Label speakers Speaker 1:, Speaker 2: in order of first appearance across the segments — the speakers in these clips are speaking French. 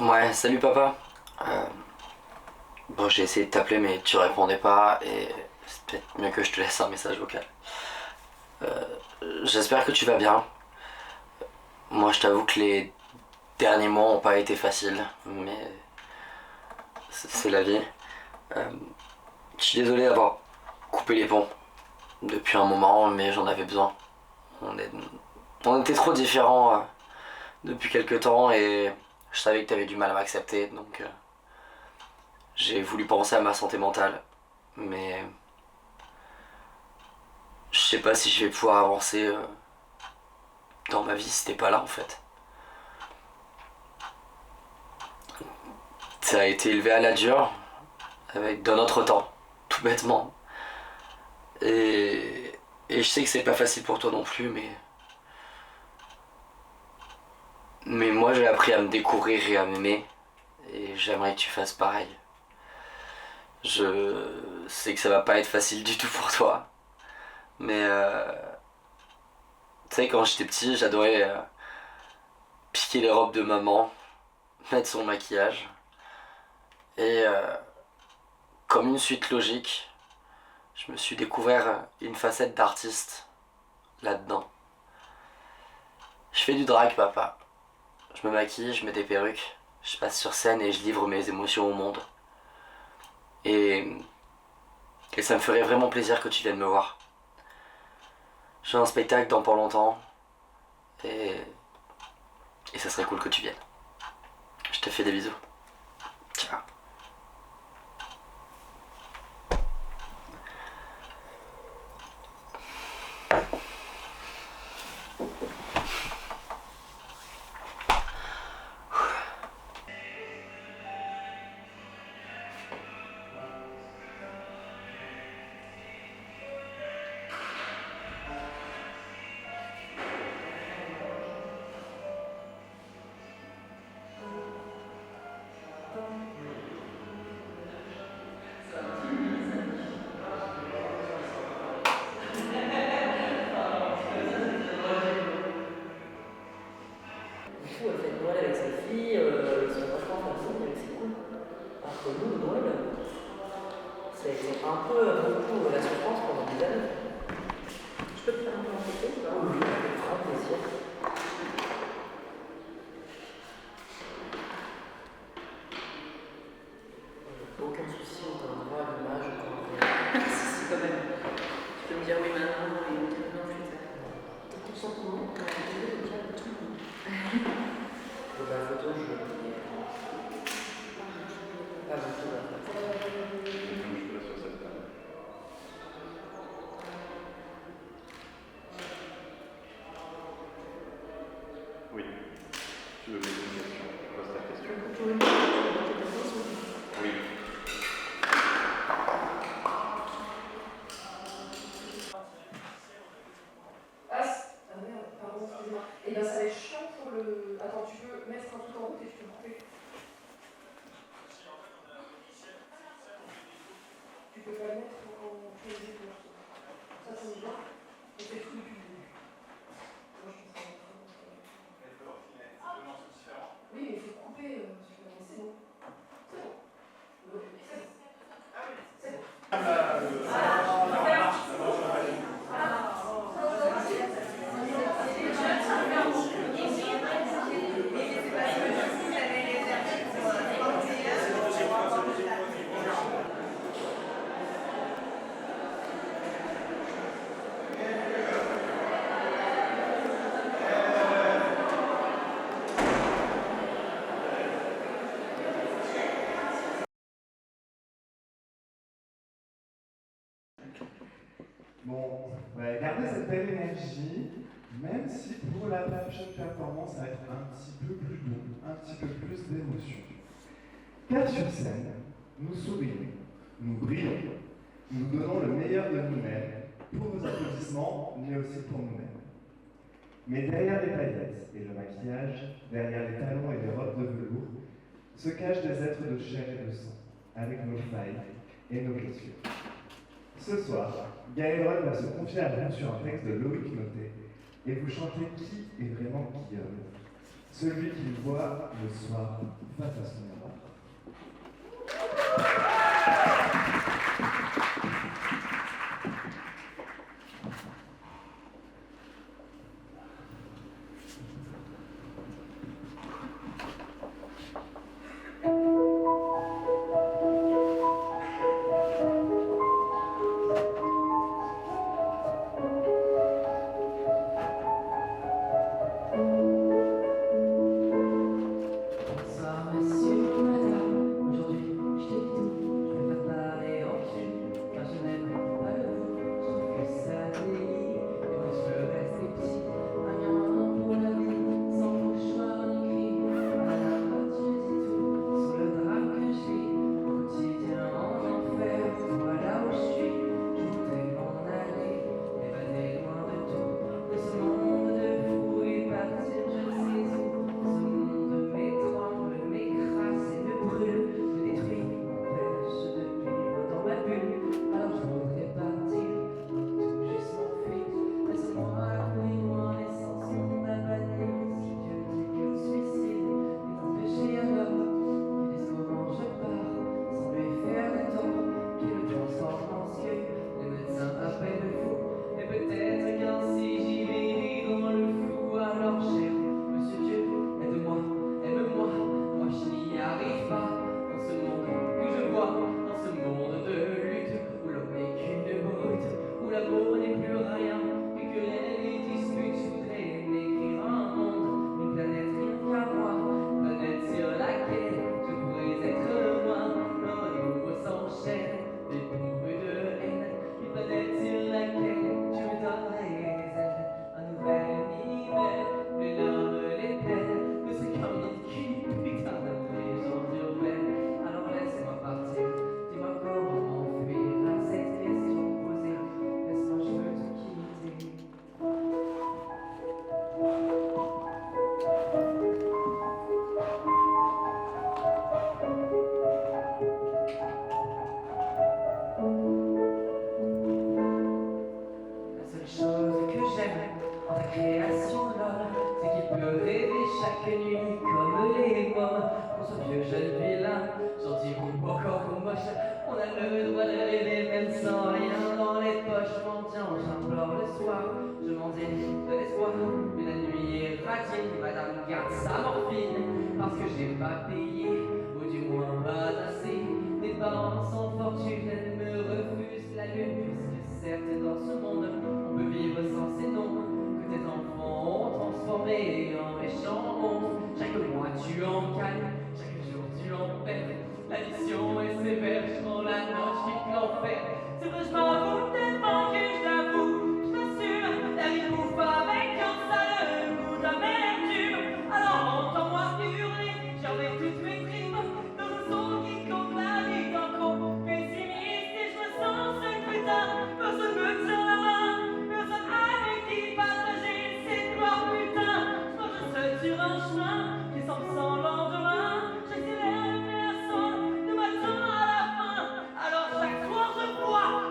Speaker 1: Ouais, salut papa. Euh, bon, j'ai essayé de t'appeler mais tu répondais pas et c'est peut-être mieux que je te laisse un message vocal. J'espère que tu vas bien. Moi, je t'avoue que les derniers mois ont pas été faciles, mais c'est la vie. Euh, je suis désolé d'avoir coupé les ponts depuis un moment, mais j'en avais besoin. On, est- on était trop différents depuis quelques temps et je savais que t'avais du mal à m'accepter, donc j'ai voulu penser à ma santé mentale. Mais je sais pas si je vais pouvoir avancer dans ma vie si t'es pas là en fait. Ça a été élevé à la dure, avec de notre temps, tout bêtement. Et, et je sais que c'est pas facile pour toi non plus, mais moi j'ai appris à me découvrir et à m'aimer, et j'aimerais que tu fasses pareil. Je sais que ça va pas être facile du tout pour toi, mais tu sais, quand j'étais petit, j'adorais piquer les robes de maman, mettre son maquillage, et comme une suite logique, je me suis découvert une facette d'artiste là-dedans. Je fais du drag, papa. Je me maquille, je mets des perruques, je passe sur scène et je livre mes émotions au monde. Et, et ça me ferait vraiment plaisir que tu viennes me voir. J'ai un spectacle dans pas longtemps et, et ça serait cool que tu viennes. Je te fais des bisous. Ciao.
Speaker 2: Du coup, elle fait Noël avec ses filles, ils sont vachement en famille, c'est cool. Alors que nous, Noël, ça a été un peu beaucoup la souffrance pendant des années. Je peux te faire un peu en photo ou pas? Oui, avec grand plaisir. Aucun souci, on a un droit à l'image quand on est. Si, quand même. Tu peux me dire oui maintenant et me dire non plus tard. Ton consentement, on a déjà de tout le monde. Donc la photo, je. Ah, vous pouvez la faire.
Speaker 3: Et comme je suis là sur cette table. Oui. Tu veux poser une question? Pose ta question. Oui.
Speaker 4: Ah, ah merde, pardon, excuse-moi. Et bien ça va être chiant pour le. Attends, tu peux mettre un truc en route et tu peux couper. Tu peux pas le mettre en priorité pour l'instant. Ça c'est bien. On fait tout depuis le début. Moi je pense que ça va être oui, mais il faut couper. C'est bon. C'est bon. C'est bon. C'est bon.
Speaker 5: Bon, ouais, gardez cette belle énergie, même si pour la prochaine performance, ça va être un petit peu plus doux, un petit peu plus d'émotion. Car sur scène, nous sourions, nous brillons, nous donnons le meilleur de nous-mêmes pour vos applaudissements, mais aussi pour nous-mêmes. Mais derrière les paillettes et le maquillage, derrière les talons et les robes de velours, se cachent des êtres de chair et de sang, avec nos failles et nos blessures. Ce soir, Gaël va se confier à vous sur un texte de Loïc Noté et vous chantez qui est vraiment Guillaume. celui qu'il voit le soir face à son miroir.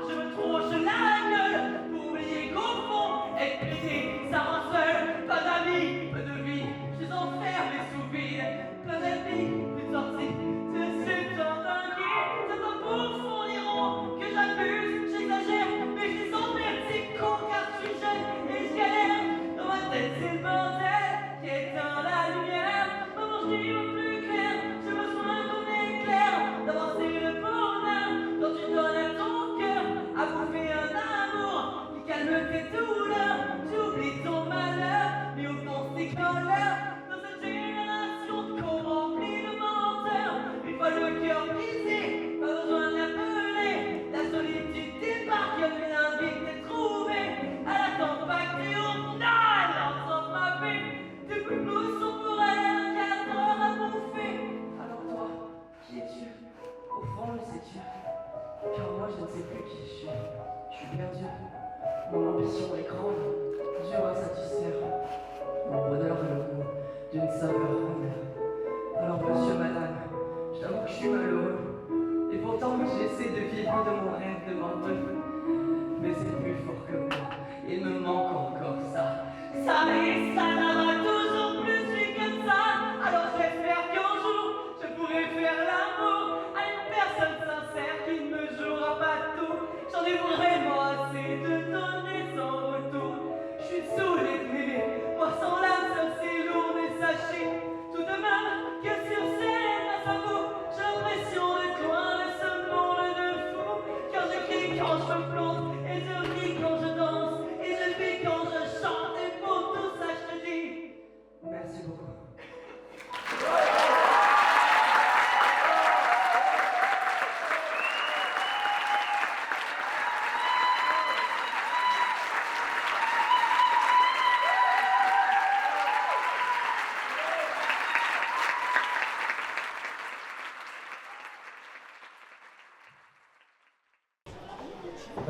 Speaker 2: Je me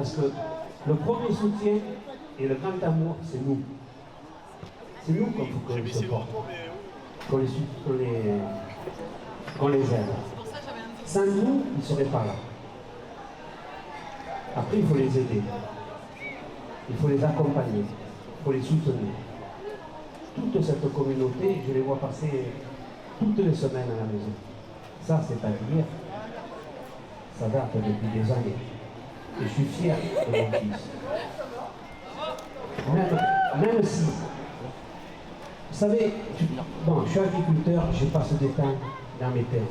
Speaker 6: parce que le premier soutien et le grand amour, c'est nous. C'est nous qu'on les supporte, qu'on les aide. Sans nous, ils ne seraient pas là. Après, il faut les aider. Il faut les accompagner. Il faut les soutenir. Toute cette communauté, je les vois passer toutes les semaines à la maison. Ça, c'est pas d'hier. Ça date depuis des années. Et je suis fier de mon fils. Même si, vous savez, bon, je suis agriculteur, je passe des temps dans mes terres.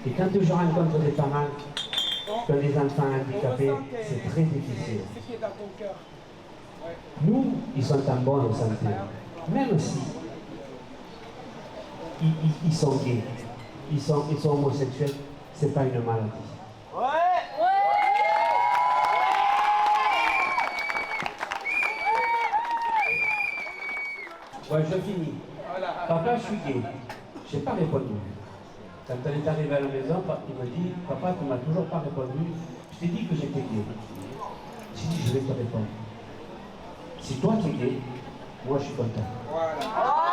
Speaker 6: Et quand je rencontre des parents qui ont des enfants handicapés, c'est très difficile. Nous, ils sont en bonne santé. Même si ils sont gays, ils sont homosexuels, c'est pas une maladie. Ouais, je finis. Papa, je suis gay. Je n'ai pas répondu. Quand elle est arrivée à la maison, il me dit, papa, tu ne m'as toujours pas répondu. Je t'ai dit que j'étais gay. J'ai dit, je vais te répondre. Si toi tu es gay, moi je suis content. Voilà.